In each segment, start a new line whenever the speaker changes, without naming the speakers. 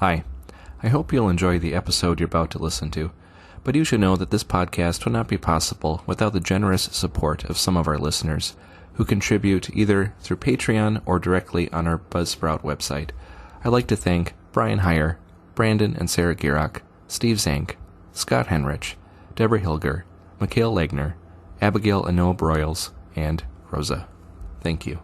Hi, I hope you'll enjoy the episode you're about to listen to, but you should know that this podcast would not be possible without the generous support of some of our listeners who contribute either through Patreon or directly on our Buzzsprout website. I'd like to thank Brian Heyer, Brandon and Sarah Gierach, Steve Zank, Scott Henrich, Deborah Hilger, Mikhail Legner, Abigail and Noah Broyles, and Rosa. Thank you.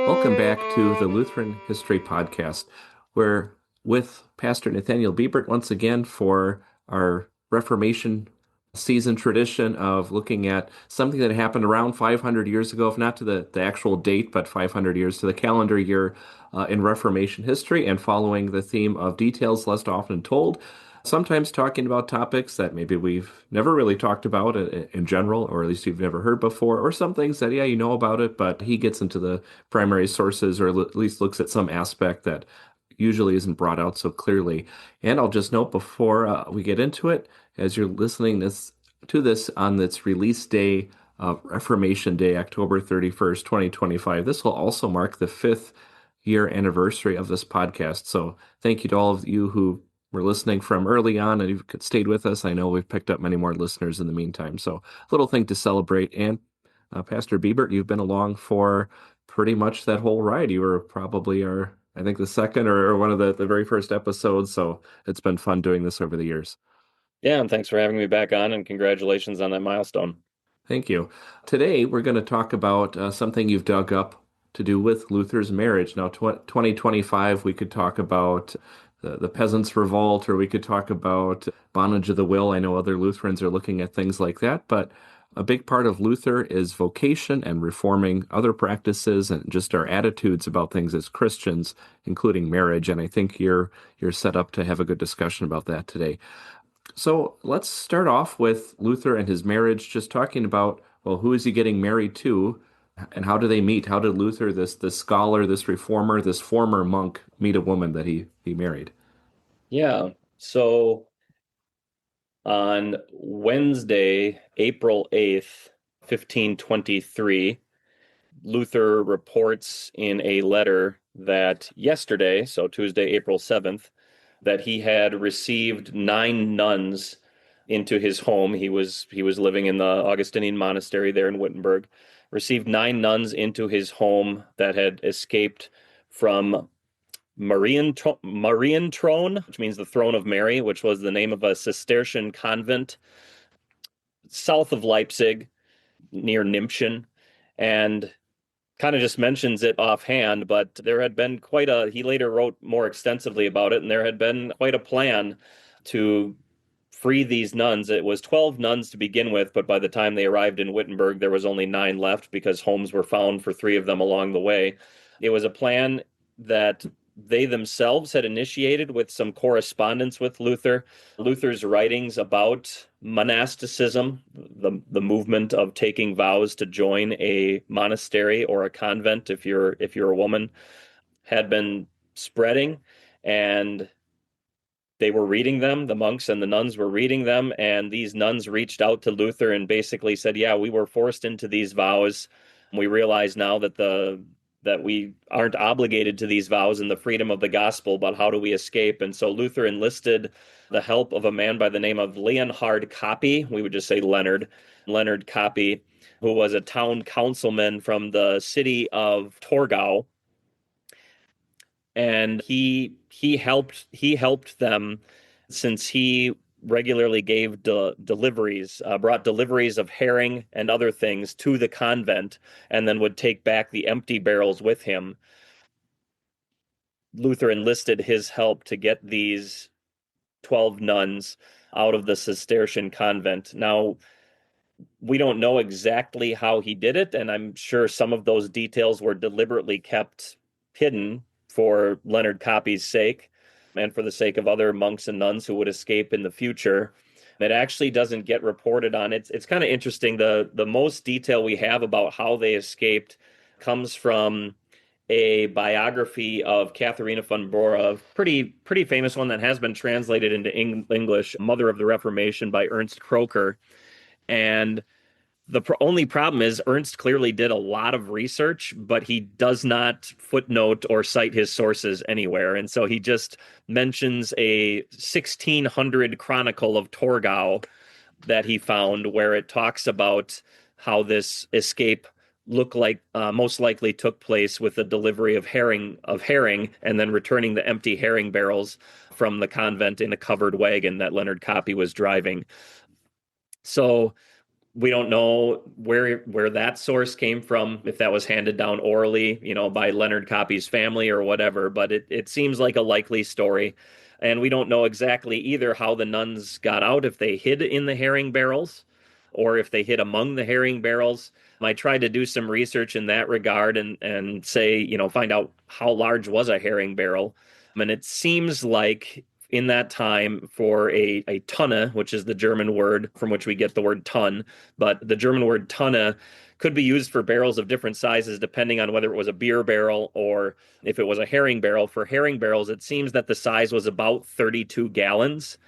Welcome back to the Lutheran History Podcast. We're with Pastor Nathaniel Biebert once again for our Reformation season tradition of looking at something that happened around 500 years ago, if not to the actual date, but 500 years to the calendar year in Reformation history, and following the theme of details less often told. Sometimes talking about topics that maybe we've never really talked about in general, or at least you've never heard before, or some things that, yeah, you know about it, but he gets into the primary sources, or at least looks at some aspect that usually isn't brought out so clearly. And I'll just note before we get into it, as you're listening to this on its release day, Reformation Day, October 31st, 2025, this will also mark the 5th year anniversary of this podcast. So thank you to all of you who were listening from early on and you've stayed with us. I know we've picked up many more listeners in the meantime. So a little thing to celebrate. And Pastor Biebert, you've been along for pretty much that whole ride. You were probably I think the second or one of the very first episodes. So it's been fun doing this over the years.
Yeah, and thanks for having me back on, and congratulations on that milestone.
Thank you. Today, we're going to talk about something you've dug up to do with Luther's marriage. Now, 2025, we could talk about the Peasants' Revolt, or we could talk about bondage of the will. I know other Lutherans are looking at things like that, but a big part of Luther is vocation and reforming other practices and just our attitudes about things as Christians, including marriage. And I think you're set up to have a good discussion about that today. So let's start off with Luther and his marriage, just talking about, well, who is he getting married to and how do they meet? How did Luther, this scholar, this reformer, this former monk, meet a woman that he married?
Yeah, so on Wednesday, April 8th, 1523, Luther reports in a letter that yesterday, so Tuesday, April 7th, that he had received 9 nuns into his home. He was living in the Augustinian monastery there in Wittenberg, received 9 nuns into his home that had escaped from Marienthron, which means the throne of Mary, which was the name of a Cistercian convent south of Leipzig near Nimpchen. And kind of just mentions it offhand, but there had been he later wrote more extensively about it, and there had been quite a plan to free these nuns. It was 12 nuns to begin with, but by the time they arrived in Wittenberg, there was only 9 left because homes were found for 3 of them along the way. It was a plan that they themselves had initiated with some correspondence with Luther. Luther's writings about monasticism, the movement of taking vows to join a monastery or a convent if you're a woman, had been spreading, and they were reading them. The monks and the nuns were reading them, and these nuns reached out to Luther and basically said, yeah, we were forced into these vows. We realize now that we aren't obligated to these vows in the freedom of the gospel, but how do we escape? And so Luther enlisted the help of a man by the name of Leonhard Kappy. We would just say Leonard Kappy, who was a town councilman from the city of Torgau. And he helped them, since he regularly gave brought deliveries of herring and other things to the convent, and then would take back the empty barrels with him. Luther enlisted his help to get these 12 nuns out of the Cistercian convent. Now, we don't know exactly how he did it, and I'm sure some of those details were deliberately kept hidden for Leonard Copy's sake and for the sake of other monks and nuns who would escape in the future. It actually doesn't get reported on. It's kind of interesting. The most detail we have about how they escaped comes from a biography of Katharina von Bora, a pretty famous one that has been translated into English, Mother of the Reformation by Ernst Croker. And the only problem is Ernst clearly did a lot of research, but he does not footnote or cite his sources anywhere. And so he just mentions a 1600 chronicle of Torgau that he found where it talks about how this escape looked like most likely took place with the delivery of herring and then returning the empty herring barrels from the convent in a covered wagon that Leonard Copy was driving. So we don't know where that source came from, if that was handed down orally, by Leonard Copy's family or whatever, but it seems like a likely story. And we don't know exactly either how the nuns got out, if they hid in the herring barrels or if they hid among the herring barrels. I tried to do some research in that regard and say, find out how large was a herring barrel. And it seems like in that time for a tonne, which is the German word from which we get the word ton, but the German word tonne could be used for barrels of different sizes depending on whether it was a beer barrel or if it was a herring barrel. For herring barrels, it seems that the size was about 32 gallons.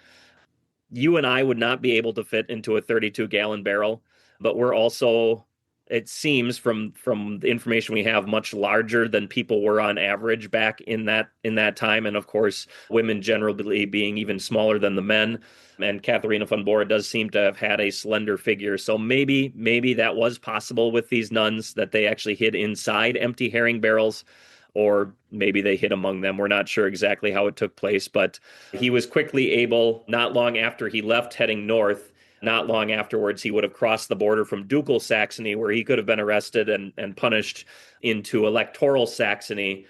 You and I would not be able to fit into a 32-gallon barrel, but we're also, it seems from the information we have, much larger than people were on average back in that time. And of course, women generally being even smaller than the men. And Katharina von Bora does seem to have had a slender figure. So maybe that was possible with these nuns, that they actually hid inside empty herring barrels, or maybe they hid among them. We're not sure exactly how it took place, but he was quickly able, not long after he left heading north, not long afterwards, he would have crossed the border from ducal Saxony, where he could have been arrested and punished, into electoral Saxony.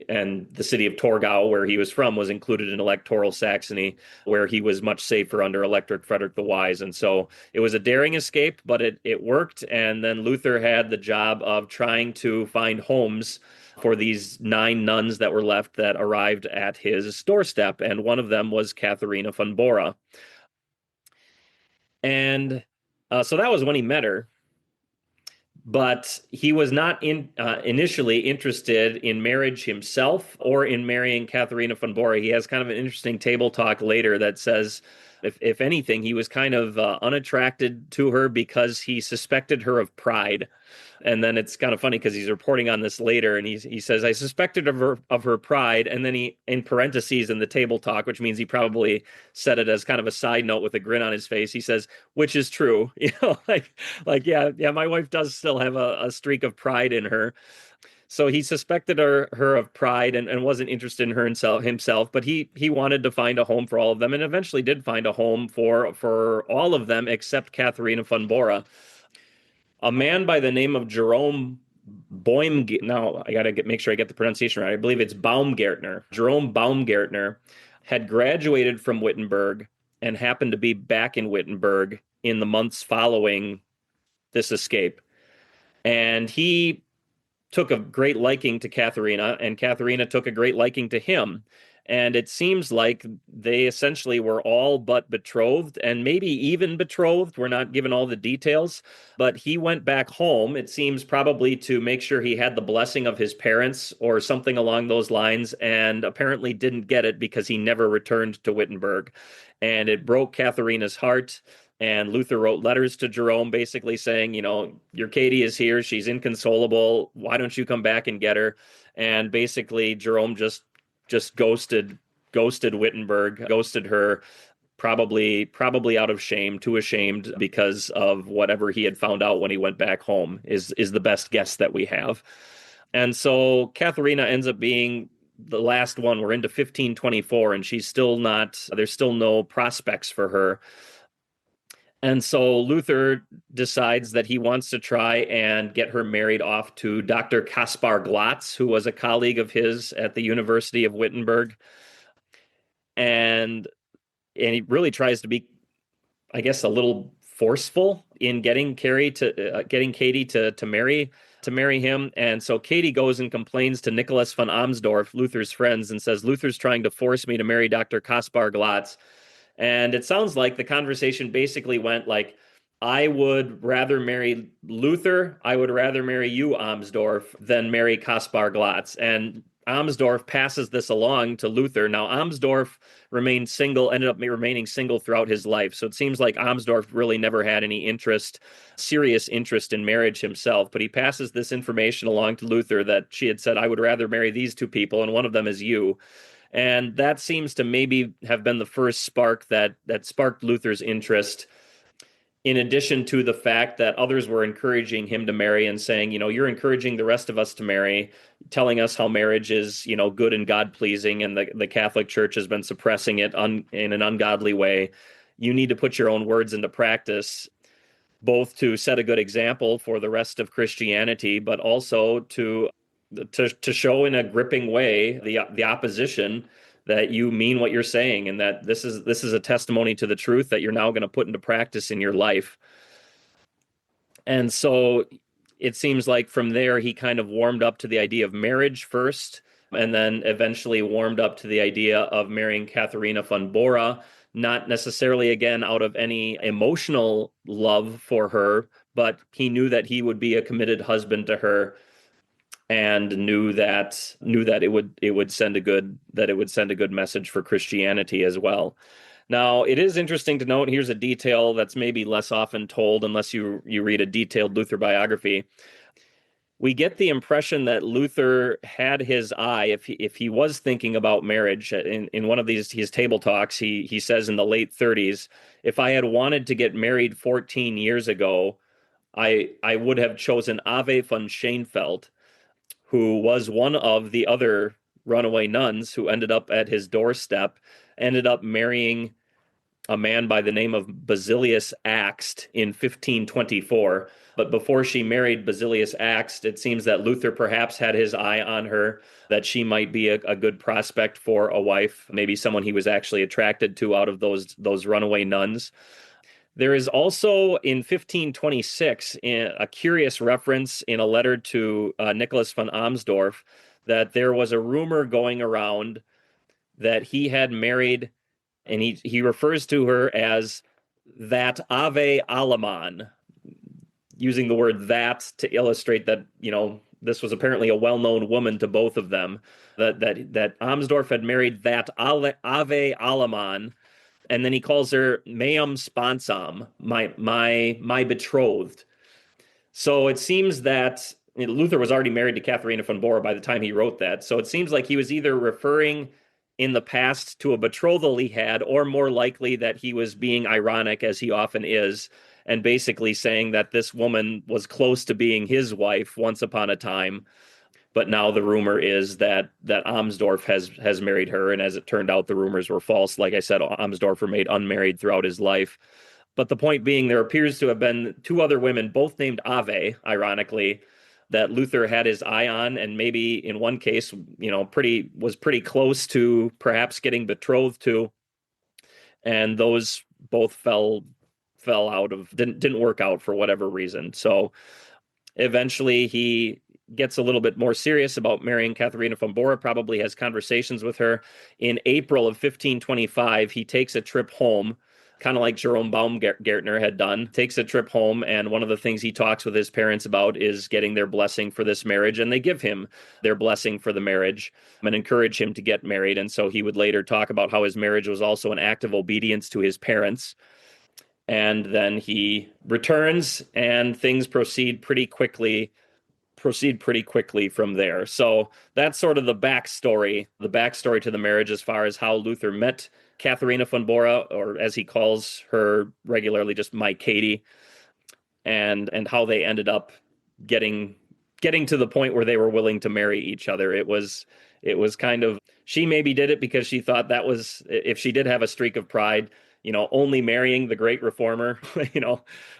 And the city of Torgau, where he was from, was included in electoral Saxony, where he was much safer under Elector Frederick the Wise. And so it was a daring escape, but it worked. And then Luther had the job of trying to find homes for these 9 nuns that were left that arrived at his doorstep. And one of them was Katharina von Bora. And so that was when he met her. But he was not initially interested in marriage himself or in marrying Katharina von Bora. He has kind of an interesting table talk later that says, if anything, he was kind of unattracted to her because he suspected her of pride. And then it's kind of funny because he's reporting on this later, and he says, I suspected of her pride. And then he, in parentheses in the table talk, which means he probably said it as kind of a side note with a grin on his face, he says, which is true. Yeah, my wife does still have a streak of pride in her. So he suspected her of pride and wasn't interested in her himself, but he wanted to find a home for all of them, and eventually did find a home for all of them except Katharina von Bora. A man by the name of Jerome now I got to make sure I get the pronunciation right. I believe it's Baumgartner. Jerome Baumgartner had graduated from Wittenberg and happened to be back in Wittenberg in the months following this escape. And he took a great liking to Katharina, and Katharina took a great liking to him. And it seems like they essentially were all but betrothed, and maybe even betrothed. We're not given all the details, but he went back home, it seems probably to make sure he had the blessing of his parents or something along those lines, and apparently didn't get it because he never returned to Wittenberg. And it broke Katharina's heart. And Luther wrote letters to Jerome basically saying, your Katie is here. She's inconsolable. Why don't you come back and get her? And basically Jerome just ghosted Wittenberg, ghosted her, probably out of shame, too ashamed because of whatever he had found out when he went back home is the best guess that we have. And so Katharina ends up being the last one. We're into 1524, and there's still no prospects for her. And so Luther decides that he wants to try and get her married off to Dr. Kaspar Glatz, who was a colleague of his at the University of Wittenberg. And he really tries to be, I guess, a little forceful in getting Katie to marry to marry him. And so Katie goes and complains to Nicholas von Amsdorf, Luther's friends, and says, Luther's trying to force me to marry Dr. Kaspar Glatz. And it sounds like the conversation basically went like, I would rather marry Luther. I would rather marry you, Amsdorf, than marry Kaspar Glatz. And Amsdorf passes this along to Luther. Now, Amsdorf remained single, ended up remaining single throughout his life. So it seems like Amsdorf really never had any serious interest in marriage himself. But he passes this information along to Luther that she had said, I would rather marry these two people, and one of them is you. And that seems to maybe have been the first spark that sparked Luther's interest, in addition to the fact that others were encouraging him to marry and saying, you're encouraging the rest of us to marry, telling us how marriage is, good and God-pleasing, and the Catholic Church has been suppressing it in an ungodly way. You need to put your own words into practice, both to set a good example for the rest of Christianity, but also to show in a gripping way the opposition that you mean what you're saying, and that this is a testimony to the truth that you're now going to put into practice in your life. And so it seems like from there he kind of warmed up to the idea of marriage first, and then eventually warmed up to the idea of marrying Katharina von Bora, not necessarily again out of any emotional love for her, but he knew that he would be a committed husband to her, and knew that it would send a good message for Christianity as well. Now, it is interesting to note, here's a detail that's maybe less often told unless you read a detailed Luther biography. We get the impression that Luther had his eye, if he was thinking about marriage. In one of his table talks, he says in the late 30s, if I had wanted to get married 14 years ago, I would have chosen Ave von Schoenfeld, who was one of the other runaway nuns who ended up at his doorstep, ended up marrying a man by the name of Basilius Axt in 1524. But before she married Basilius Axt, it seems that Luther perhaps had his eye on her, that she might be a good prospect for a wife, maybe someone he was actually attracted to out of those runaway nuns. There is also in 1526 a curious reference in a letter to Nicholas von Amsdorf that there was a rumor going around that he had married, and he refers to her as that Ave Alaman, using the word that to illustrate that, this was apparently a well-known woman to both of them, that Amsdorf had married that Ave Alaman. And then he calls her meum sponsam, my betrothed. So it seems that Luther was already married to Katharina von Bora by the time he wrote that. So it seems like he was either referring in the past to a betrothal he had, or more likely that he was being ironic, as he often is, and basically saying that this woman was close to being his wife once upon a time. But now the rumor is that Amsdorf has married her, and as it turned out, the rumors were false. Like I said, Amsdorf remained unmarried throughout his life. But the point being, there appears to have been two other women, both named Ave, ironically, that Luther had his eye on, and maybe in one case, was pretty close to perhaps getting betrothed to, and those both fell out of didn't work out for whatever reason. So eventually he gets a little bit more serious about marrying Katharina von Bora, probably has conversations with her. In April of 1525, he takes a trip home, kind of like Jerome Baumgartner had done, takes a trip home, and one of the things he talks with his parents about is getting their blessing for this marriage, and they give him their blessing for the marriage and encourage him to get married. And so he would later talk about how his marriage was also an act of obedience to his parents. And then he returns, and things proceed pretty quickly from there. So that's sort of the backstory to the marriage, as far as how Luther met Katharina von Bora, or as he calls her regularly, just my Katie, and how they ended up getting to the point where they were willing to marry each other. It was kind of, she maybe did it because she thought that was, if she did have a streak of pride, only marrying the great reformer,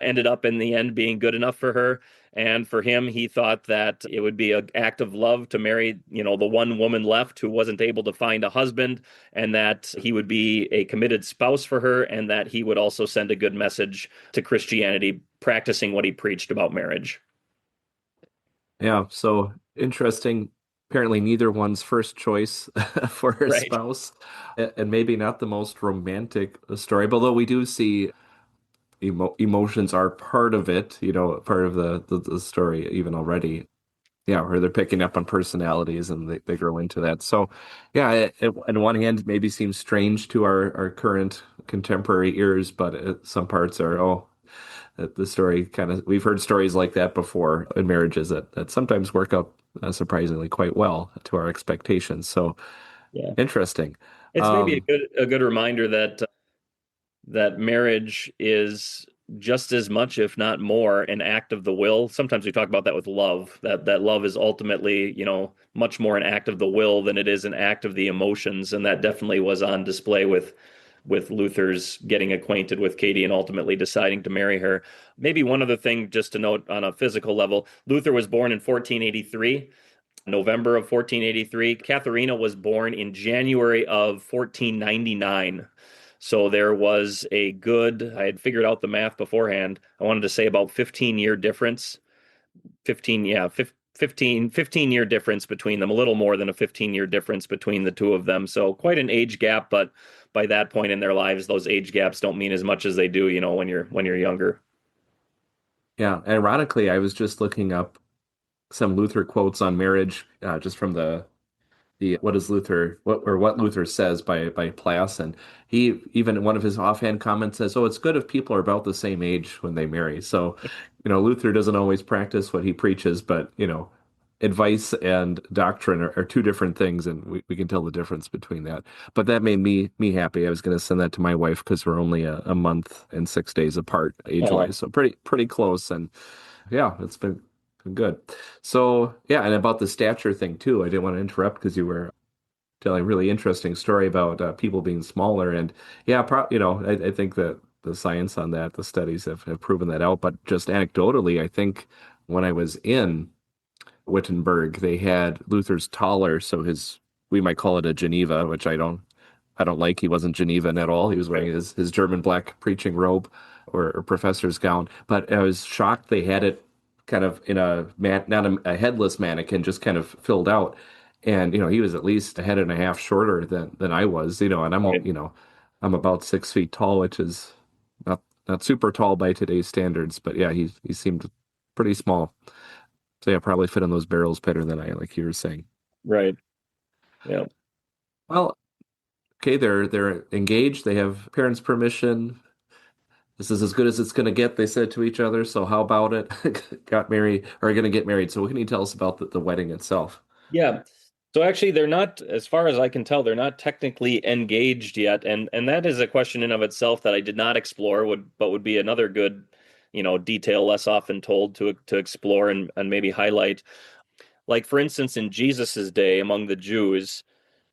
ended up in the end being good enough for her. And for him, he thought that it would be an act of love to marry, the one woman left who wasn't able to find a husband, and that he would be a committed spouse for her, and that he would also send a good message to Christianity, practicing what he preached about marriage.
Yeah, so interesting. Apparently, neither one's first choice for a
Right.
spouse, and maybe not the most romantic story. Although we do see emotions are part of it, part of the story even already. Yeah, where they're picking up on personalities and they grow into that. So, yeah, on one hand, maybe seems strange to our current contemporary ears, but some parts are, the story kind of, we've heard stories like that before in marriages that sometimes work out surprisingly quite well to our expectations. So,
Yeah.
interesting.
It's maybe
Um,
a good reminder that that marriage is just as much, if not more, an act of the will. Sometimes we talk about that with love, that love is ultimately, much more an act of the will than it is an act of the emotions. And that definitely was on display with Luther's getting acquainted with Katie and ultimately deciding to marry her. Maybe one other thing just to note on a physical level, Luther was born in 1483. November of 1483. Katharina was born in January of 1499. So there was a good, I had figured out the math beforehand. I wanted to say about 15-year difference. 15, yeah, 15-year difference between them, a little more than a 15-year difference between the two of them. So quite an age gap, but by that point in their lives, those age gaps don't mean as much as they do, when you're younger.
yeah, ironically, I was just looking up some Luther quotes on marriage, just from the what is Luther what Luther says by Plass, and he even in one of his offhand comments says, "Oh, it's good if people are about the same age when they marry." So, Luther doesn't always practice what he preaches, but advice and doctrine are two different things, and we can tell the difference between that. But that made me happy. I was going to send that to my wife because we're only a month and 6 days apart
Oh,
age-wise, so pretty close, and yeah, it's been good. So yeah, and about the stature thing too. I didn't want to interrupt because you were telling a really interesting story about people being smaller, and yeah, I think that the science on that, the studies have proven that out. But just anecdotally, I think when I was in Wittenberg, they had Luther's taller, so we might call it a Geneva, which I don't like. He wasn't Genevan at all. He was wearing
right,
his German black preaching robe or professor's gown. But I was shocked they had it kind of in not a headless mannequin, just kind of filled out. And he was at least a head and a half shorter than I was. And
right,
I'm about 6 feet tall, which is not super tall by today's standards. But yeah, he seemed pretty small. So yeah, probably fit in those barrels better than I, like you were saying.
right. Yeah.
Well, okay, they're engaged. They have parents' permission. This is as good as it's going to get, they said to each other. So how about it? Got married or are going to get married. So what can you tell us about the wedding itself?
Yeah. So actually they're not, as far as I can tell, they're not technically engaged yet. And that is a question in of itself that I did not explore, would be another good, detail less often told to explore and maybe highlight. Like for instance, in Jesus's day among the Jews,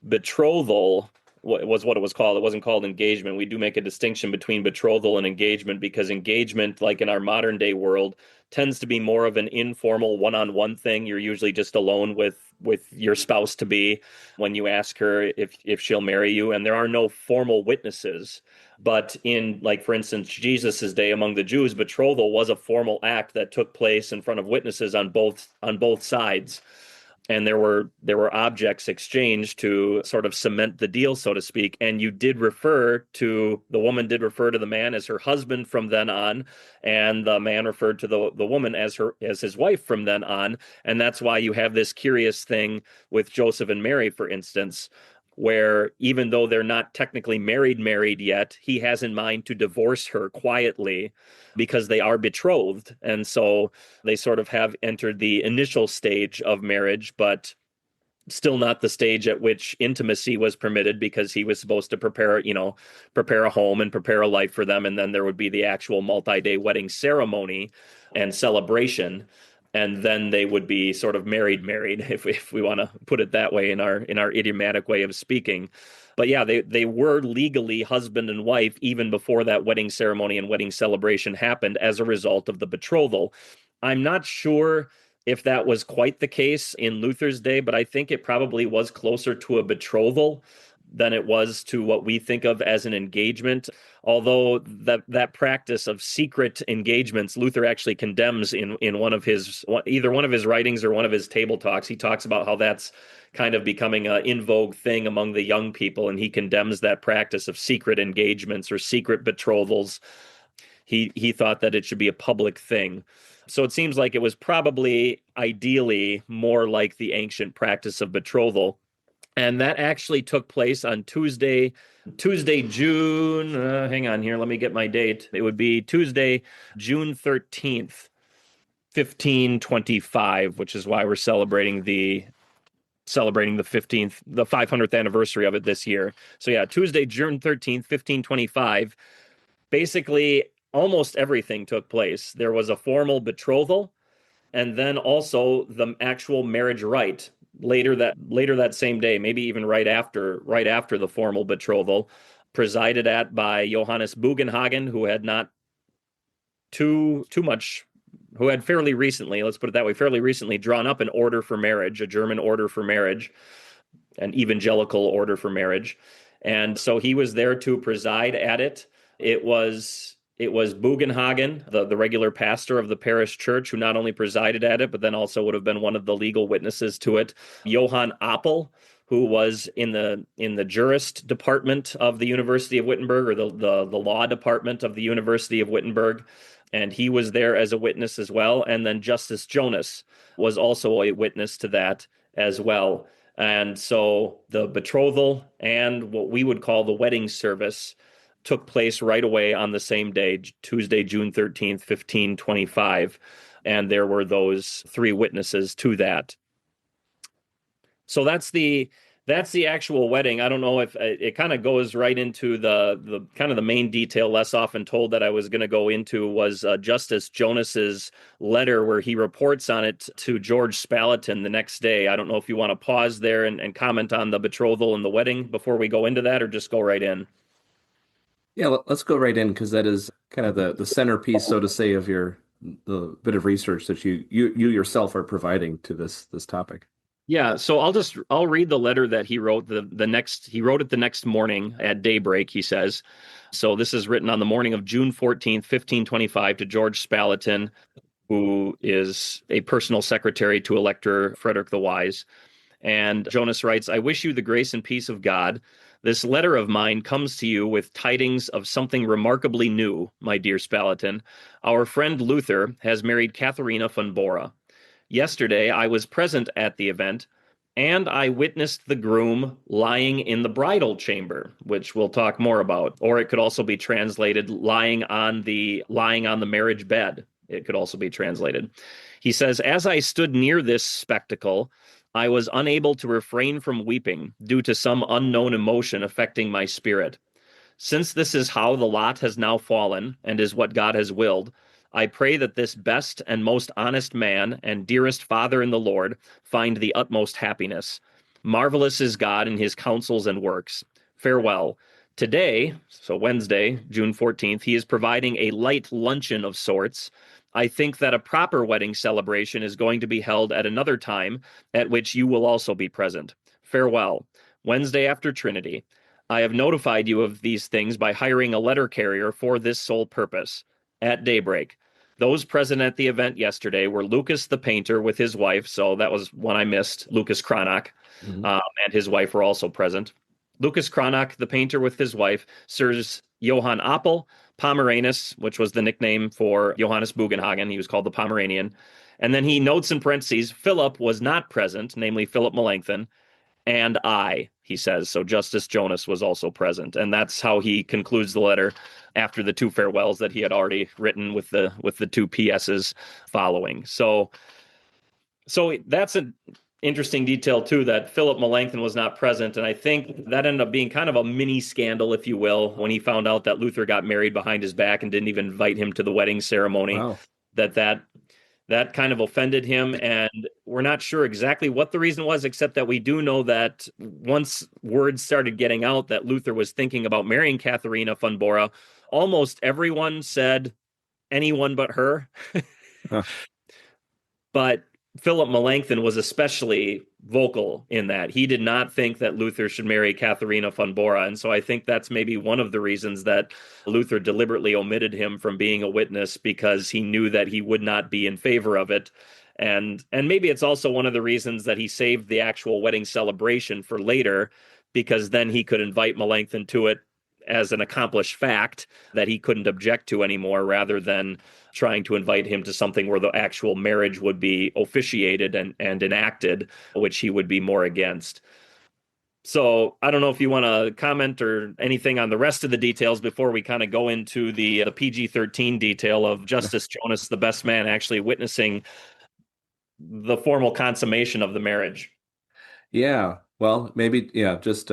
betrothal was what it was called. It wasn't called engagement. We do make a distinction between betrothal and engagement because engagement, like in our modern day world, tends to be more of an informal one-on-one thing. You're usually just alone with your spouse to be when you ask her if she'll marry you, and there are no formal witnesses. But in, like, for instance, Jesus's day among the Jews, betrothal was a formal act that took place in front of witnesses on both sides, and there were objects exchanged to sort of cement the deal, so to speak. And the woman did refer to the man as her husband from then on, and the man referred to the woman as his wife from then on. And that's why you have this curious thing with Joseph and Mary, for instance, where even though they're not technically married yet, he has in mind to divorce her quietly because they are betrothed. And so they sort of have entered the initial stage of marriage, but still not the stage at which intimacy was permitted because he was supposed to prepare a home and prepare a life for them. And then there would be the actual multi-day wedding ceremony and celebration. And then they would be sort of married, if we want to put it that way in our idiomatic way of speaking. But yeah, they were legally husband and wife even before that wedding ceremony and wedding celebration happened as a result of the betrothal. I'm not sure if that was quite the case in Luther's day, but I think it probably was closer to a betrothal than it was to what we think of as an engagement. Although that practice of secret engagements, Luther actually condemns in one of his either one of his writings or one of his table talks. He talks about how that's kind of becoming an in vogue thing among the young people, and he condemns that practice of secret engagements or secret betrothals. He thought that it should be a public thing. So it seems like it was probably ideally more like the ancient practice of betrothal. And that actually took place on Tuesday, June. Hang on here. Let me get my date. It would be Tuesday, June 13th, 1525, which is why we're celebrating the 500th anniversary of it this year. So yeah, Tuesday, June 13th, 1525. Basically, almost everything took place. There was a formal betrothal, and then also the actual marriage rite later that same day, maybe even right after the formal betrothal, presided at by Johannes Bugenhagen, who had not too much who had fairly recently, let's put it that way, fairly recently drawn up an order for marriage, a German order for marriage, an evangelical order for marriage. And so he was there to preside at it. It was Bugenhagen, the regular pastor of the parish church, who not only presided at it, but then also would have been one of the legal witnesses to it. Johann Appel, who was in the jurist department of the University of Wittenberg, or the law department of the University of Wittenberg, and he was there as a witness as well. And then Justus Jonas was also a witness to that as well. And so the betrothal and what we would call the wedding service took place right away on the same day, Tuesday, June 13th, 1525. And there were those three witnesses to that. So that's the actual wedding. I don't know if it kind of goes right into the kind of the main detail less often told that I was going to go into was Justus Jonas's letter where he reports on it to George Spalatin the next day. I don't know if you want to pause there and comment on the betrothal and the wedding before we go into that, or just go right in.
Yeah, let's go right in because that is kind of the centerpiece, so to say, of the bit of research that you yourself are providing to this topic.
Yeah, so I'll read the letter that he wrote he wrote it the next morning at daybreak, he says. So this is written on the morning of June 14th, 1525 to George Spalatin, who is a personal secretary to Elector Frederick the Wise. And Jonas writes, "I wish you the grace and peace of God. This letter of mine comes to you with tidings of something remarkably new, my dear Spalatin. Our friend Luther has married Katharina von Bora. Yesterday, I was present at the event, and I witnessed the groom lying in the bridal chamber, which we'll talk more about. Or it could also be translated lying on the marriage bed. It could also be translated. He says, as I stood near this spectacle, I was unable to refrain from weeping due to some unknown emotion affecting my spirit. Since this is how the lot has now fallen, and is what God has willed, I pray that this best and most honest man and dearest father in the Lord find the utmost happiness. Marvelous is God in his counsels and works. Farewell. Today, so Wednesday, June 14th, he is providing a light luncheon of sorts. I think that a proper wedding celebration is going to be held at another time, at which you will also be present. Farewell. Wednesday after Trinity. I have notified you of these things by hiring a letter carrier for this sole purpose. At daybreak. Those present at the event yesterday were Lucas the painter with his wife, so that was one I missed, Lucas Cranach, and his wife were also present. Lucas Cranach, the painter with his wife, Sirs Johann Appel, Pomeranus, which was the nickname for Johannes Bugenhagen, he was called the Pomeranian, and then he notes in parentheses, Philip was not present, namely Philip Melanchthon, and I, he says. So Justus Jonas was also present. And that's how he concludes the letter after the two farewells that he had already written with the two PSs following. So that's an interesting detail too, that Philip Melanchthon was not present. And I think that ended up being kind of a mini scandal, if you will, when he found out that Luther got married behind his back and didn't even invite him to the wedding ceremony.
Wow.
That kind of offended him, and we're not sure exactly what the reason was, except that we do know that once words started getting out that Luther was thinking about marrying Katharina von Bora, almost everyone said anyone but her.
Huh.
But Philip Melanchthon was especially vocal in that. He did not think that Luther should marry Katharina von Bora. And so I think that's maybe one of the reasons that Luther deliberately omitted him from being a witness, because he knew that he would not be in favor of it. And maybe it's also one of the reasons that he saved the actual wedding celebration for later, because then he could invite Melanchthon to it as an accomplished fact that he couldn't object to anymore, rather than trying to invite him to something where the actual marriage would be officiated and enacted, which he would be more against. So I don't know if you want to comment or anything on the rest of the details before we kind of go into the PG-13 detail of Justus Jonas, the best man, actually witnessing the formal consummation of the marriage.
Yeah. Well, maybe, yeah, just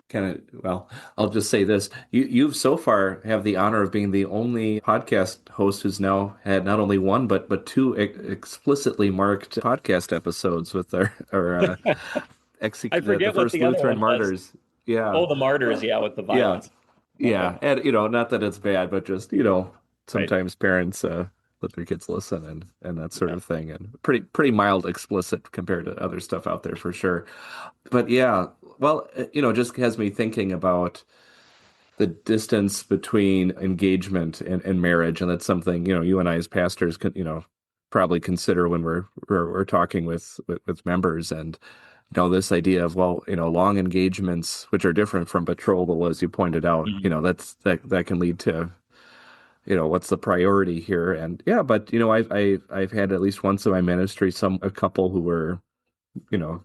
kind of, well, I'll just say this. You've so far have the honor of being the only podcast host who's now had not only one, but two explicitly marked podcast episodes with
I
the
forget what
first
the other
Lutheran
one was.
martyrs. Yeah.
Oh, the martyrs, yeah, with the
Yeah.
violence. Okay,
Yeah. And, not that it's bad, but just,
right.
sometimes parents, let their kids listen and that sort
Yeah.
of thing. And pretty mild explicit compared to other stuff out there for sure. But yeah, well, just has me thinking about the distance between engagement and marriage, and that's something you and I as pastors could probably consider when we're talking with members, and this idea of, well, long engagements, which are different from betrothal, as you pointed out,
Mhm.
that can lead to what's the priority here, and yeah, but I've had at least once in my ministry a couple who were you know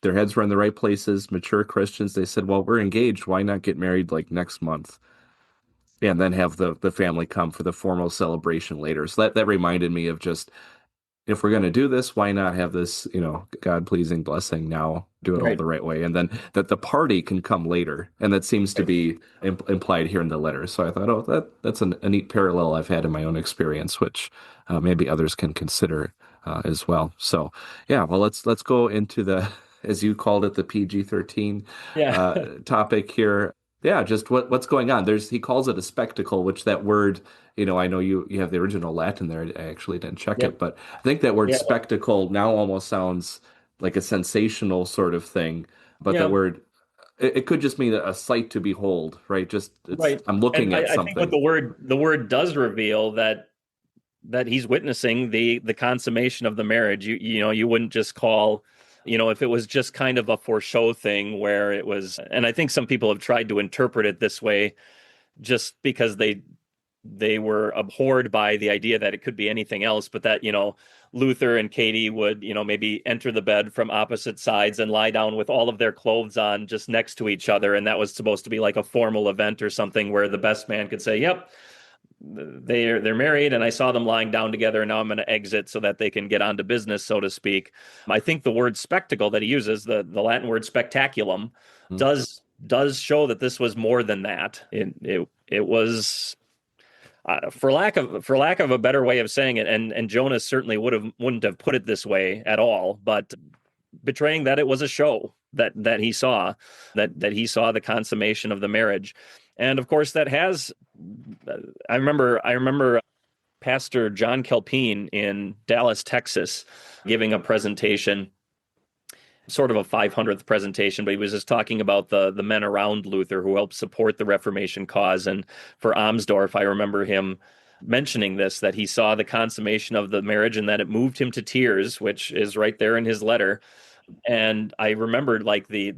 their heads were in the right places, mature Christians. They said, well, we're engaged. Why not get married like next month? Yeah, and then have the family come for the formal celebration later. So that reminded me of just, if we're going to do this, why not have this, God-pleasing blessing now, do it all
Right.
the right way, and then that the party can come later. And that seems to
Right.
be implied here in the letter. So I thought, oh, that's a neat parallel I've had in my own experience, which maybe others can consider as well. So yeah, well, let's go into the, as you called it, the PG-13
Yeah.
topic here. Yeah, just what's going on. He calls it a spectacle, which that word, I know you have the original Latin there. I actually didn't check
Yep.
it, but I think that word
Yeah.
spectacle now almost sounds like a sensational sort of thing. But that
Yeah.
word, it could just mean a sight to behold, right? Just
Right.
I'm
And
looking at
I think what
something.
the word does reveal that he's witnessing the consummation of the marriage. You wouldn't just call, if it was just kind of a for show thing where it was, and I think some people have tried to interpret it this way just because they were abhorred by the idea that it could be anything else, but that, Luther and Katie would, maybe enter the bed from opposite sides and lie down with all of their clothes on just next to each other. And that was supposed to be like a formal event or something where the best man could say, yep, they're married and I saw them lying down together and now I'm going to exit so that they can get on to business, so to speak. I think the word spectacle that he uses, the Latin word spectaculum,
Hmm.
does show that this was more than that. It was, for lack of a better way of saying it, and Jonas certainly wouldn't have put it this way at all, but betraying that it was a show that he saw, that he saw the consummation of the marriage. And of course that has, I remember Pastor John Kelpine in Dallas, Texas, giving a presentation, sort of a 500th presentation, but he was just talking about the men around Luther who helped support the Reformation cause. And for Amsdorf, I remember him mentioning this, that he saw the consummation of the marriage and that it moved him to tears, which is right there in his letter. And I remembered like the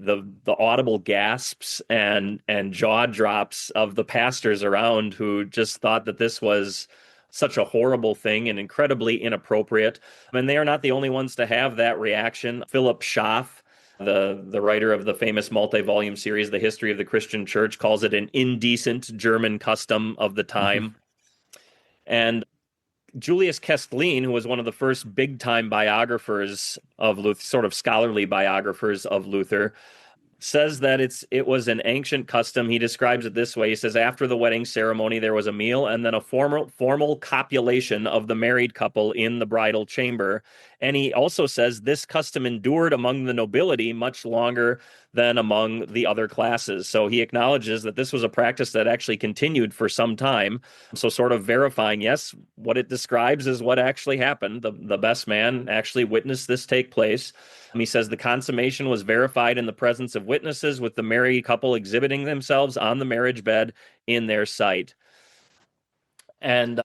audible gasps and jaw drops of the pastors around who just thought that this was such a horrible thing and incredibly inappropriate. And they are not the only ones to have that reaction. Philip Schaff, the writer of the famous multi-volume series, The History of the Christian Church, calls it an indecent German custom of the time. And Julius Kestelin, who was one of the first big time biographers of Luther, sort of scholarly biographers of Luther, says that it was an ancient custom. He describes it this way. He says, after the wedding ceremony, there was a meal and then a formal copulation of the married couple in the bridal chamber. And he also says this custom endured among the nobility much longer than among the other classes. So he acknowledges that this was a practice that actually continued for some time. So sort of verifying, yes, what it describes is what actually happened. The best man actually witnessed this take place. He says the consummation was verified in the presence of witnesses, with the married couple exhibiting themselves on the marriage bed in their sight. And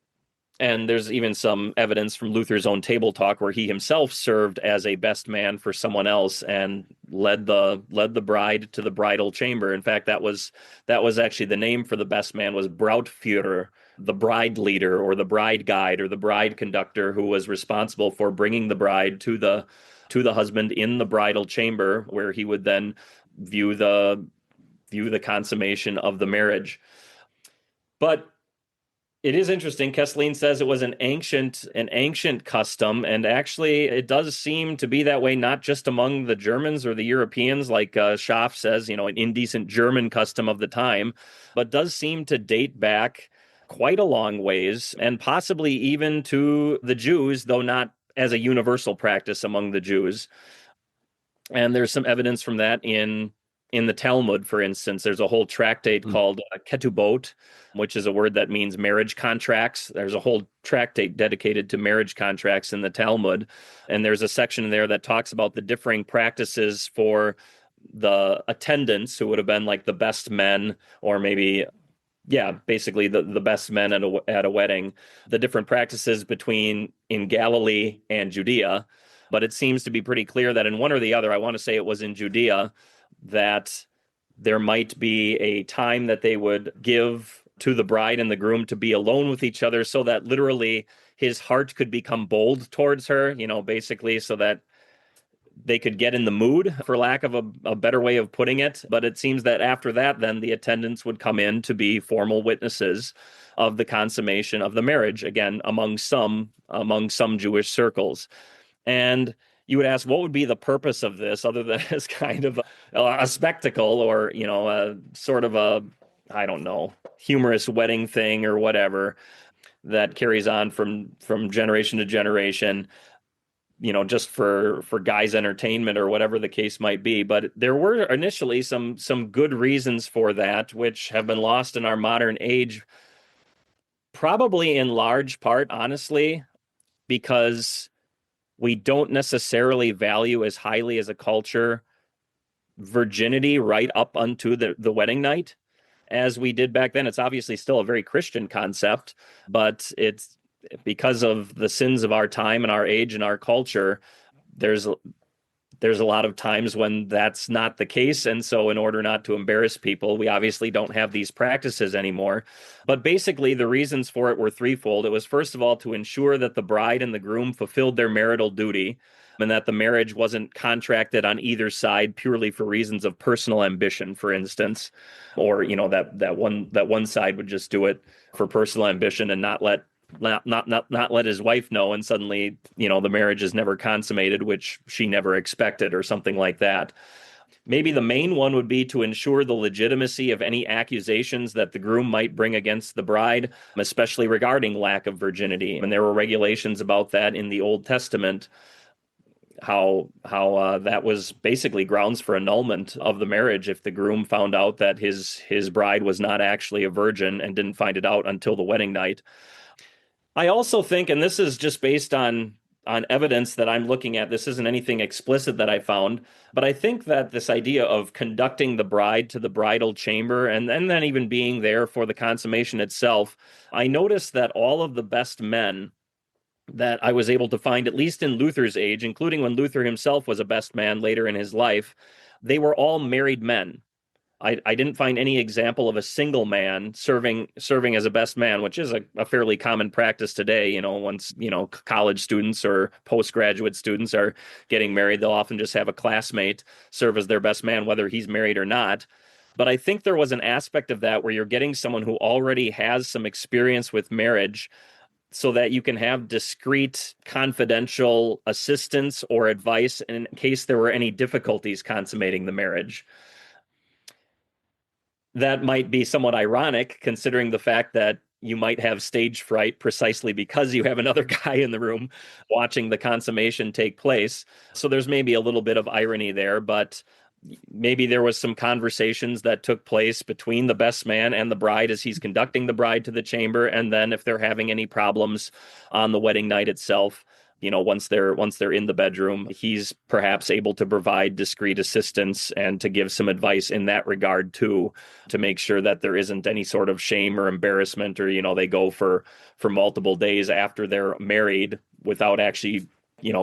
there's even some evidence from Luther's own table talk where he himself served as a best man for someone else and led the bride to the bridal chamber. In fact, that was actually the name for the best man was Brautführer, the bride leader or the bride guide or the bride conductor, who was responsible for bringing the bride to the husband in the bridal chamber, where he would then view the consummation of the marriage. But it is interesting. Kesslin says it was an ancient custom, and actually it does seem to be that way, not just among the Germans or the Europeans, like Schaff says, an indecent German custom of the time, but does seem to date back quite a long ways, and possibly even to the Jews, though not as a universal practice among the Jews. And there's some evidence from that in the Talmud, for instance. There's a whole tractate called Ketubot, which is a word that means marriage contracts. There's a whole tractate dedicated to marriage contracts in the Talmud. And there's a section there that talks about the differing practices for the attendants, who would have been like the best men, or maybe, yeah, basically the best men at a wedding, the different practices between in Galilee and Judea. But it seems to be pretty clear that in one or the other, I want to say it was in Judea, that there might be a time that they would give to the bride and the groom to be alone with each other, so that literally his heart could become bold towards her, basically so that they could get in the mood, for lack of a better way of putting it. But it seems that after that, then the attendants would come in to be formal witnesses of the consummation of the marriage, again, among some Jewish circles. And you would ask, what would be the purpose of this, other than as kind of a spectacle, or, a sort of a, I don't know, humorous wedding thing or whatever that carries on from generation to generation, just for guys' entertainment or whatever the case might be. But there were initially some good reasons for that, which have been lost in our modern age, probably in large part, honestly, because we don't necessarily value as highly as a culture virginity right up unto the wedding night as we did back then. It's obviously still a very Christian concept, but it's because of the sins of our time and our age and our culture, there's a lot of times when that's not the case. And so in order not to embarrass people, we obviously don't have these practices anymore. But basically, the reasons for it were threefold. It was, first of all, to ensure that the bride and the groom fulfilled their marital duty, and that the marriage wasn't contracted on either side purely for reasons of personal ambition, for instance, or, that one side would just do it for personal ambition and not let his wife know, and suddenly, the marriage is never consummated, which she never expected, or something like that. Maybe the main one would be to ensure the legitimacy of any accusations that the groom might bring against the bride, especially regarding lack of virginity. And there were regulations about that in the Old Testament, how that was basically grounds for annulment of the marriage if the groom found out that his bride was not actually a virgin and didn't find it out until the wedding night. I also think, and this is just based on evidence that I'm looking at, this isn't anything explicit that I found, but I think that this idea of conducting the bride to the bridal chamber and then even being there for the consummation itself, I noticed that all of the best men that I was able to find, at least in Luther's age, including when Luther himself was a best man later in his life, they were all married men. I didn't find any example of a single man serving as a best man, which is a fairly common practice today. Once, college students or postgraduate students are getting married, they'll often just have a classmate serve as their best man, whether he's married or not. But I think there was an aspect of that where you're getting someone who already has some experience with marriage, so that you can have discreet, confidential assistance or advice in case there were any difficulties consummating the marriage. That might be somewhat ironic, considering the fact that you might have stage fright precisely because you have another guy in the room watching the consummation take place. So there's maybe a little bit of irony there, but maybe there was some conversations that took place between the best man and the bride as he's conducting the bride to the chamber, and then if they're having any problems on the wedding night itself, once they're in the bedroom, he's perhaps able to provide discreet assistance and to give some advice in that regard too, to make sure that there isn't any sort of shame or embarrassment, or they go for multiple days after they're married without actually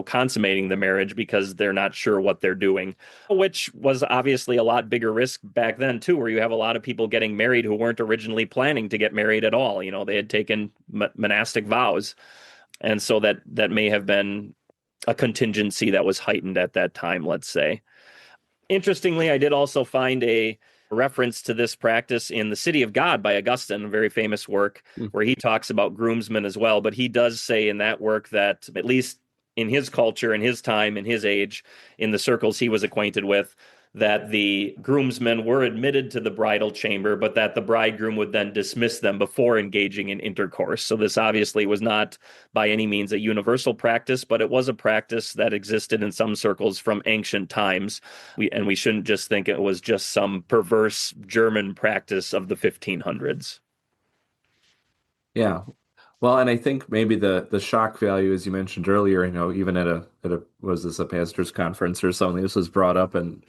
consummating the marriage because they're not sure what they're doing, which was obviously a lot bigger risk back then too, where you have a lot of people getting married who weren't originally planning to get married at all. They had taken monastic vows. And so that may have been a contingency that was heightened at that time, let's say. Interestingly, I did also find a reference to this practice in The City of God by Augustine, a very famous work, where he talks about groomsmen as well. But he does say in that work that, at least in his culture, in his time, in his age, in the circles he was acquainted with, that the groomsmen were admitted to the bridal chamber, but that the bridegroom would then dismiss them before engaging in intercourse. So this obviously was not by any means a universal practice, but it was a practice that existed in some circles from ancient times. We shouldn't just think it was just some perverse German practice of the 1500s.
Yeah. Well, and I think maybe the shock value, as you mentioned earlier, even at a was this a pastor's conference or something, this was brought up and,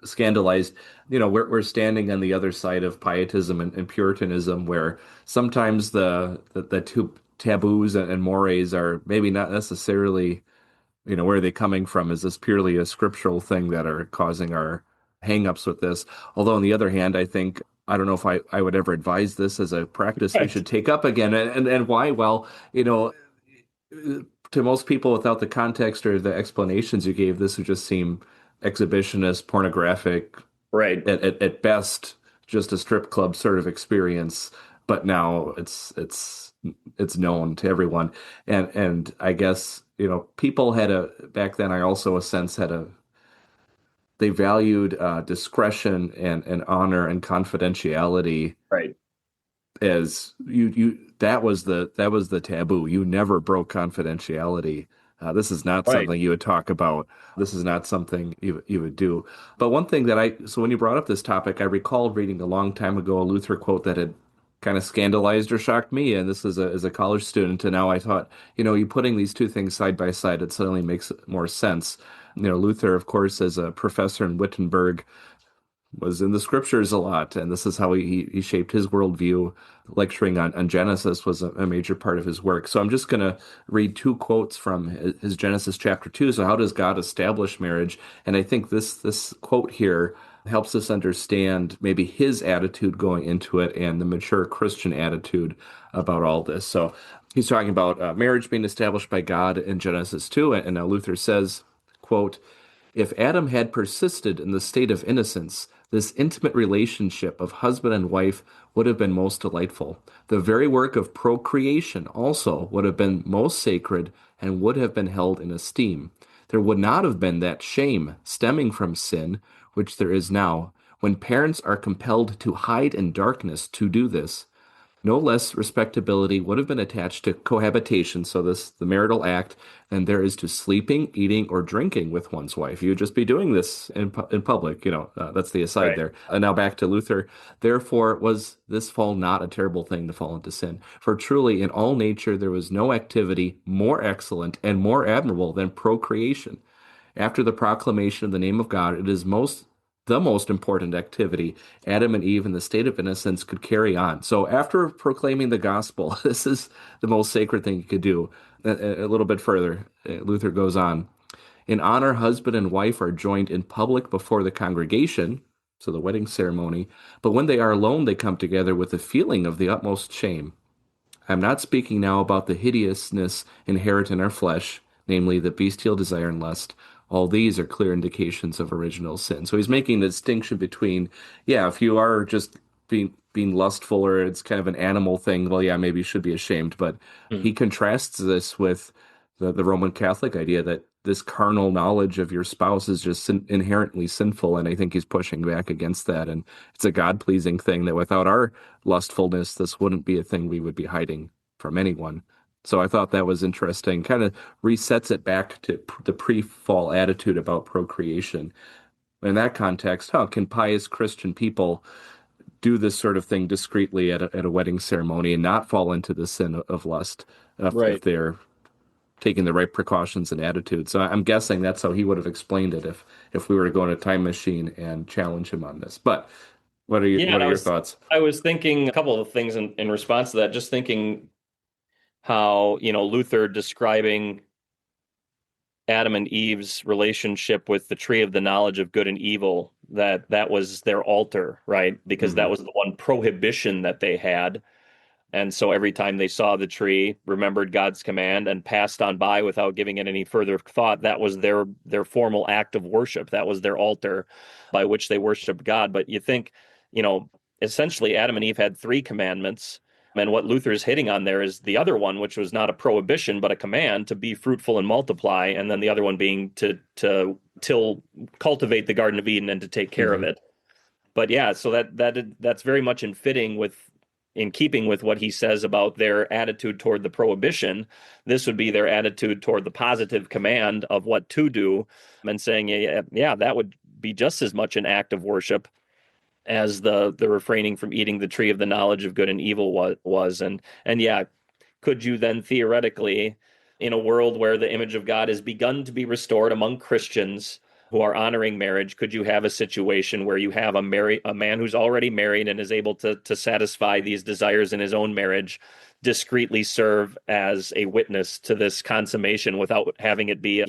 scandalized. We're standing on the other side of pietism and Puritanism, where sometimes the two taboos and mores are maybe not necessarily, where are they coming from? Is this purely a scriptural thing that are causing our hangups with this? Although on the other hand, I don't know if I would ever advise this as a practice we
Right.
should take up again. And why? Well, to most people without the context or the explanations you gave, this would just seem exhibitionist, pornographic,
Right.
at best, just a strip club sort of experience. But now it's known to everyone. And I guess, people back then, I also a sense they valued discretion and honor and confidentiality
Right.
as that was the taboo. You never broke confidentiality. This is not
Right.
something you would talk about. This is not something you would do. But one thing so when you brought up this topic, I recalled reading a long time ago a Luther quote that had kind of scandalized or shocked me. And this is as a college student. And now I thought, you putting these two things side by side, it suddenly makes more sense. Luther, of course, as a professor in Wittenberg, was in the scriptures a lot, and this is how he shaped his worldview. Lecturing on Genesis was a major part of his work. So I'm just going to read two quotes from his Genesis chapter 2. So how does God establish marriage? And I think this quote here helps us understand maybe his attitude going into it and the mature Christian attitude about all this. So he's talking about marriage being established by God in Genesis 2, and now Luther says, quote, "If Adam had persisted in the state of innocence, this intimate relationship of husband and wife would have been most delightful. The very work of procreation also would have been most sacred and would have been held in esteem. There would not have been that shame stemming from sin, which there is now, when parents are compelled to hide in darkness to do this. No less respectability would have been attached to cohabitation, so the marital act, than there is to sleeping, eating, or drinking with one's wife. You would just be doing this in public, that's the aside
Right.
there. And now back to Luther. Therefore, was this fall not a terrible thing to fall into sin? For truly, in all nature, there was no activity more excellent and more admirable than procreation. After the proclamation of the name of God, it is the most important activity Adam and Eve in the state of innocence could carry on. So after proclaiming the gospel, this is the most sacred thing you could do. A little bit further, Luther goes on. In honor, husband and wife are joined in public before the congregation, so the wedding ceremony, but when they are alone, they come together with a feeling of the utmost shame. I'm not speaking now about the hideousness inherent in our flesh, namely the bestial desire and lust. All these are clear indications of original sin. So he's making the distinction between, yeah, if you are just being lustful or it's kind of an animal thing, well, yeah, maybe you should be ashamed. But
Hmm.
he contrasts this with the Roman Catholic idea that this carnal knowledge of your spouse is just inherently sinful. And I think he's pushing back against that. And it's a God-pleasing thing that without our lustfulness, this wouldn't be a thing we would be hiding from anyone. So I thought that was interesting. Kind of resets it back to the pre-fall attitude about procreation. In that context, how can pious Christian people do this sort of thing discreetly at a wedding ceremony and not fall into the sin of lust if
Right.
they're taking the right precautions and attitude. So I'm guessing that's how he would have explained it if we were to go in a time machine and challenge him on this. But
Yeah,
what
and
are your thoughts?
I was thinking a couple of things in response to that, just thinking how, Luther describing Adam and Eve's relationship with the tree of the knowledge of good and evil, that was their altar, right? Because that
Hmm.
was the one prohibition that they had. And so every time they saw the tree, remembered God's command and passed on by without giving it any further thought, that was their formal act of worship. That was their altar by which they worshiped God. But you think, you know, essentially Adam and Eve had three commandments. And what Luther is hitting on there is the other one, which was not a prohibition, but a command to be fruitful and multiply. And then the other one being to cultivate the Garden of Eden and to take care of
Hmm.
it. But yeah, so that's very much in keeping with what he says about their attitude toward the prohibition. This would be their attitude toward the positive command of what to do, and saying, yeah, that would be just as much an act of worship as the refraining from eating the tree of the knowledge of good and evil was. And yeah, could you then theoretically, in a world where the image of God has begun to be restored among Christians who are honoring marriage, could you have a situation where you have a man who's already married and is able to satisfy these desires in his own marriage, discreetly serve as a witness to this consummation without having it be,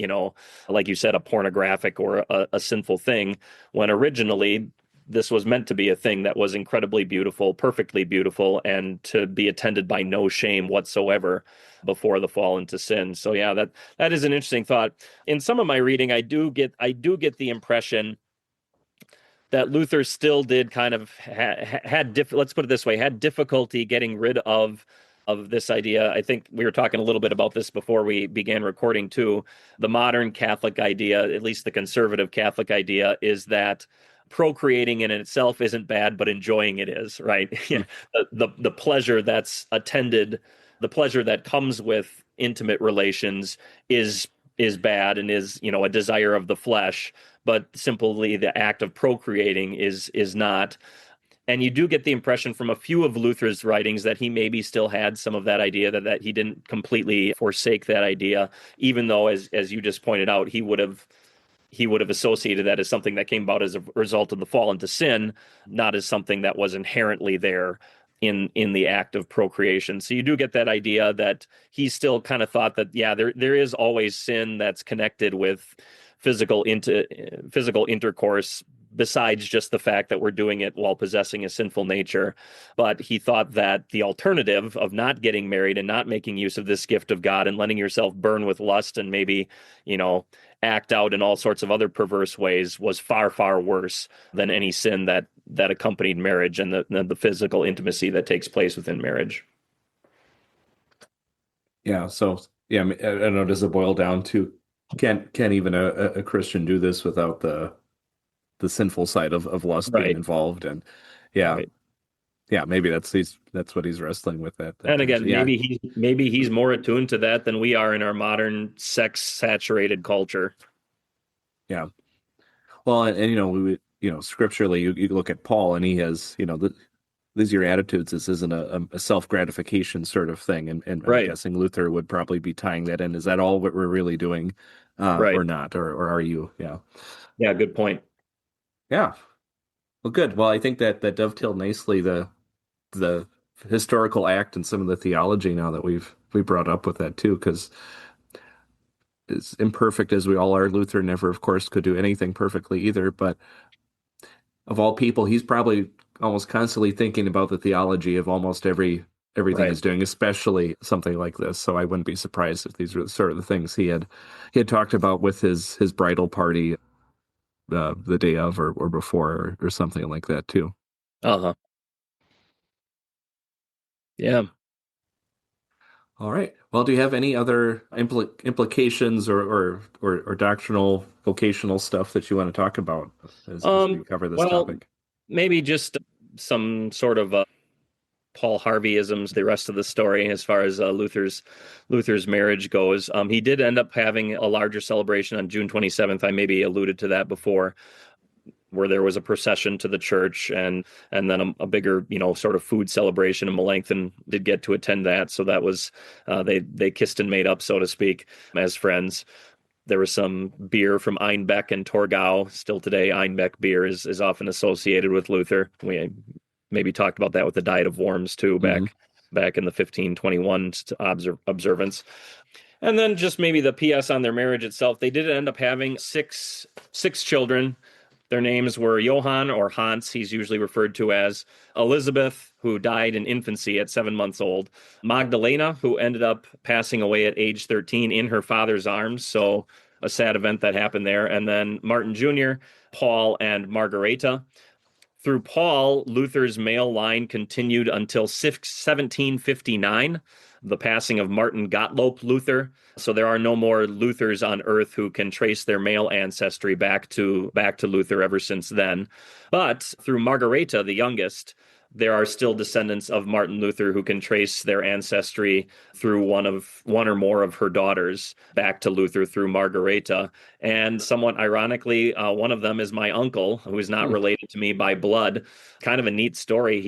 like you said, a pornographic or a sinful thing, when originally this was meant to be a thing that was incredibly beautiful, perfectly beautiful, and to be attended by no shame whatsoever before the fall into sin. So yeah, that is an interesting thought. In some of my reading, I do get the impression that Luther still did kind of let's put it this way, had difficulty getting rid of this idea. I think we were talking a little bit about this before we began recording too. The modern Catholic idea, at least the conservative Catholic idea, is that procreating in itself isn't bad, but enjoying it is, right? Yeah. The pleasure that's attended, the pleasure that comes with intimate relations is bad and is, a desire of the flesh, but simply the act of procreating is not. And you do get the impression from a few of Luther's writings that he maybe still had some of that idea, that he didn't completely forsake that idea, even though, as you just pointed out, he would have associated that as something that came about as a result of the fall into sin, not as something that was inherently there in the act of procreation. So you do get that idea that he still kind of thought that, yeah, there is always sin that's connected with physical intercourse, besides just the fact that we're doing it while possessing a sinful nature. But he thought that the alternative of not getting married and not making use of this gift of God and letting yourself burn with lust and maybe, act out in all sorts of other perverse ways was far, far worse than any sin that accompanied marriage and the physical intimacy that takes place within marriage.
Yeah. So yeah, I don't know. Does it boil down to can even a Christian do this without the sinful side of lust being
Right.
involved? And yeah,
Right.
yeah, maybe that's what he's wrestling with that
And
tension.
again,
Yeah,
maybe he's more attuned to that than we are in our modern sex saturated culture.
yeah. Well, and scripturally, you look at Paul, and he has, these are your attitudes. This isn't a self-gratification sort of thing, and I'm
Right.
guessing Luther would probably be tying that in. Is that all what we're really doing, or
Right.
not, or are you? Yeah,
Yeah, good point.
yeah. Well, good. Well, I think that dovetailed nicely the historical act and some of the theology now that we brought up with that too, because as imperfect as we all are, Luther never, of course, could do anything perfectly either, but of all people, he's probably almost constantly thinking about the theology of almost everything
Right.
he's doing, especially something like this. So I wouldn't be surprised if these were the sort of the things he had talked about with his bridal party the day of or before or something like that too.
Uh-huh. Yeah.
All right. Well, do you have any other implications or doctrinal vocational stuff that you want to talk about as we cover this
Well,
topic?
maybe just some sort of Paul Harveyisms, the rest of the story as far as Luther's marriage goes. He did end up having a larger celebration on June 27th. I maybe alluded to that before, where there was a procession to the church and then a bigger, sort of food celebration. And Melanchthon did get to attend that, so that was they kissed and made up, so to speak, as friends. There was some beer from Einbeck and Torgau. Still today, Einbeck beer is often associated with Luther. We maybe talked about that with the Diet of Worms too,
Hmm.
back in the 1521 observance. And then just maybe the PS on their marriage itself. They did end up having six children. Their names were Johann, or Hans, he's usually referred to as; Elizabeth, who died in infancy at 7 months old; Magdalena, who ended up passing away at age 13 in her father's arms. So a sad event that happened there. And then Martin Jr., Paul, and Margareta. Through Paul, Luther's male line continued until 1759, the passing of Martin Gottlob Luther. So there are no more Luthers on earth who can trace their male ancestry back to Luther ever since then. But through Margareta, the youngest, there are still descendants of Martin Luther who can trace their ancestry through one or more of her daughters back to Luther through Margareta. And somewhat ironically, one of them is my uncle, who is not
Hmm.
related to me by blood. Kind of a neat story.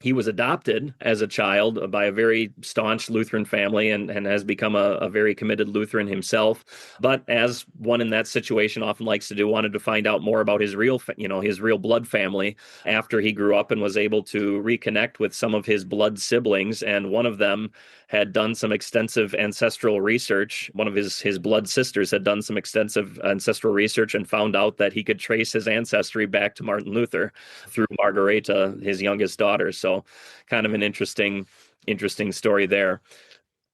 He was adopted as a child by a very staunch Lutheran family and has become a very committed Lutheran himself. But as one in that situation often likes to do, wanted to find out more about his real blood family after he grew up, and was able to reconnect with some of his blood siblings. And one of them had done some extensive ancestral research. One of his blood sisters had done some extensive ancestral research and found out that he could trace his ancestry back to Martin Luther through Margareta, his youngest daughter. So kind of an interesting story there.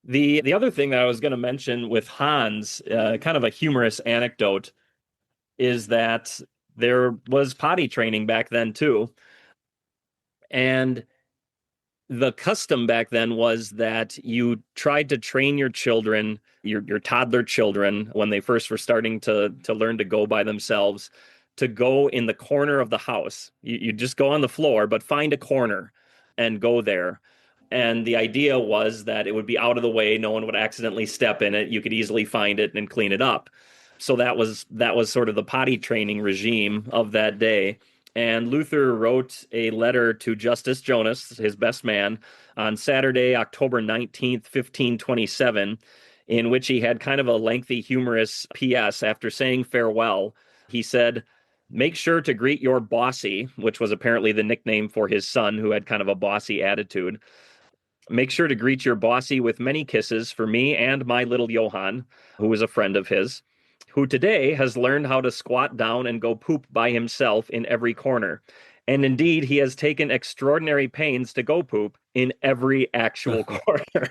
The other thing that I was going to mention with Hans, kind of a humorous anecdote, is that there was potty training back then too. And the custom back then was that you tried to train your children, your toddler children, when they first were starting to learn to go by themselves, to go in the corner of the house. You just go on the floor, but find a corner and go there. And the idea was that it would be out of the way, no one would accidentally step in it. You could easily find it and clean it up. So that was sort of the potty training regime of that day. And Luther wrote a letter to Justus Jonas, his best man, on Saturday, October 19th, 1527, in which he had kind of a lengthy, humorous PS. After saying farewell, he said, "Make sure to greet your bossy," which was apparently the nickname for his son, who had kind of a bossy attitude. "Make sure to greet your bossy with many kisses for me and my little Johann," who was a friend of his, "who today has learned how to squat down and go poop by himself in every corner. And indeed, he has taken extraordinary pains to go poop in every actual corner."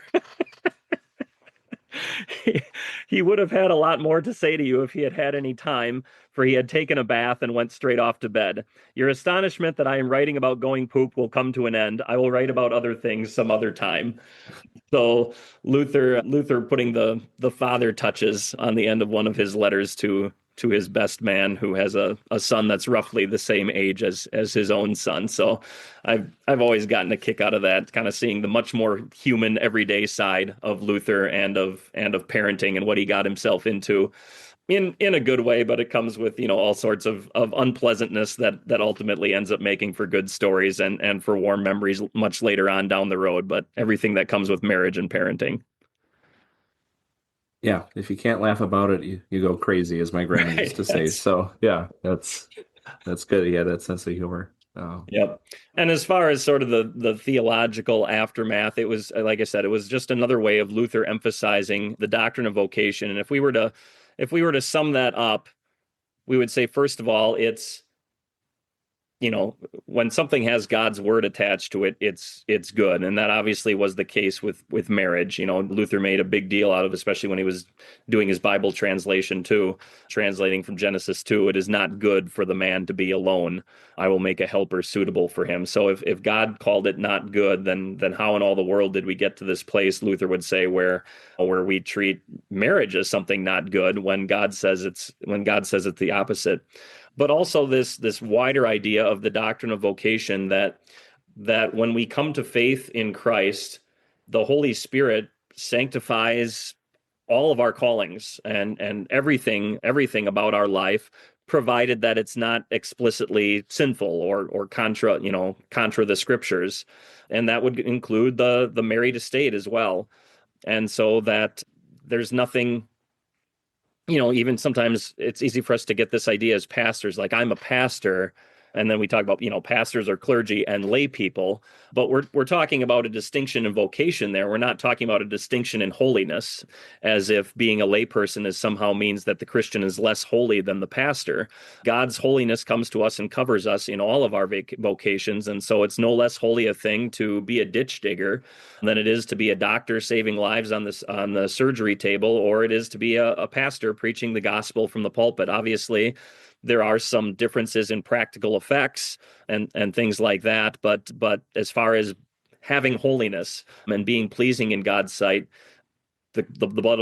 he, he would have had a lot more to say to you if he had had any time, for he had taken a bath and went straight off to bed. Your astonishment that I am writing about going poop will come to an end. I will write about other things some other time. So Luther putting the father touches on the end of one of his letters to his best man, who has a son that's roughly the same age as his own son. So I've always gotten a kick out of that, kind of seeing the much more human everyday side of Luther and of parenting and what he got himself into in a good way, but it comes with, all sorts of unpleasantness that ultimately ends up making for good stories and for warm memories much later on down the road. But everything that comes with marriage and parenting.
Yeah, if you can't laugh about it, you go crazy, as my grandma used
Right.
to say. So yeah, that's good. Yeah, that sense of humor.
Yep. And as far as sort of the theological aftermath, it was, like I said, it was just another way of Luther emphasizing the doctrine of vocation. And if we were to sum that up, we would say, first of all, it's when something has God's word attached to it, it's good. And that obviously was the case with marriage. Luther made a big deal out of, especially when he was doing his Bible translation too, translating from Genesis 2, it is not good for the man to be alone. I will make a helper suitable for him. So if God called it not good, then how in all the world did we get to this place, Luther would say, where we treat marriage as something not good when God says it's the opposite. But also this wider idea of the doctrine of vocation, that when we come to faith in Christ, the Holy Spirit sanctifies all of our callings and everything about our life, provided that it's not explicitly sinful or contra the scriptures. And that would include the married estate as well. And so that there's nothing, even sometimes it's easy for us to get this idea as pastors, like I'm a pastor. And then we talk about, pastors are clergy and lay people, but we're talking about a distinction in vocation there. We're not talking about a distinction in holiness, as if being a layperson is somehow means that the Christian is less holy than the pastor. God's holiness comes to us and covers us in all of our vocations, and so it's no less holy a thing to be a ditch digger than it is to be a doctor saving lives on the surgery table, or it is to be a pastor preaching the gospel from the pulpit. Obviously, there are some differences in practical effects and things like that, but as far as having holiness and being pleasing in God's sight, the blood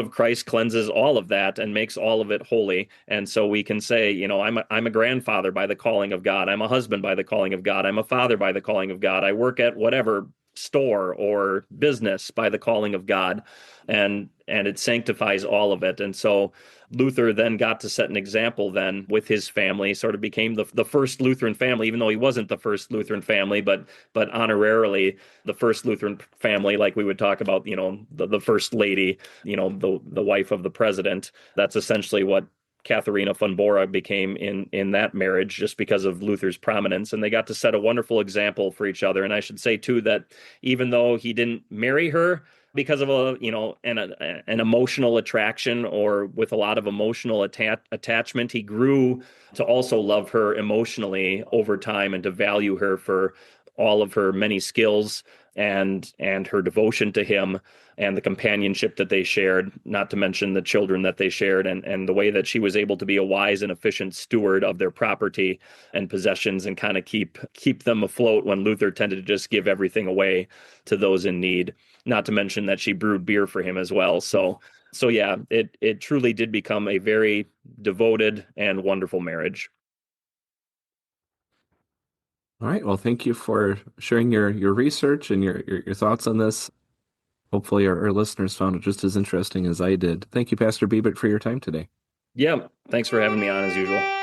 of Christ cleanses all of that and makes all of it holy. And so we can say, I'm a grandfather by the calling of God. I'm a husband by the calling of God. I'm a father by the calling of God. I work at whatever store or business by the calling of God, and it sanctifies all of it. And so Luther then got to set an example then with his family, sort of became the first Lutheran family, even though he wasn't the first Lutheran family, but honorarily the first Lutheran family, like we would talk about, the first lady, the wife of the president. That's essentially what Katharina von Bora became in that marriage, just because of Luther's prominence. And they got to set a wonderful example for each other. And I should say too that even though he didn't marry her because of an emotional attraction or with a lot of emotional attachment, he grew to also love her emotionally over time and to value her for all of her many skills and her devotion to him and the companionship that they shared, not to mention the children that they shared, and the way that she was able to be a wise and efficient steward of their property and possessions and kind of keep them afloat when Luther tended to just give everything away to those in need, not to mention that she brewed beer for him as well. So yeah, it truly did become a very devoted and wonderful marriage.
All right. Well, thank you for sharing your research and your thoughts on this. Hopefully our listeners found it just as interesting as I did. Thank you, Pastor Biebert, for your time today.
Yeah, thanks for having me on as usual.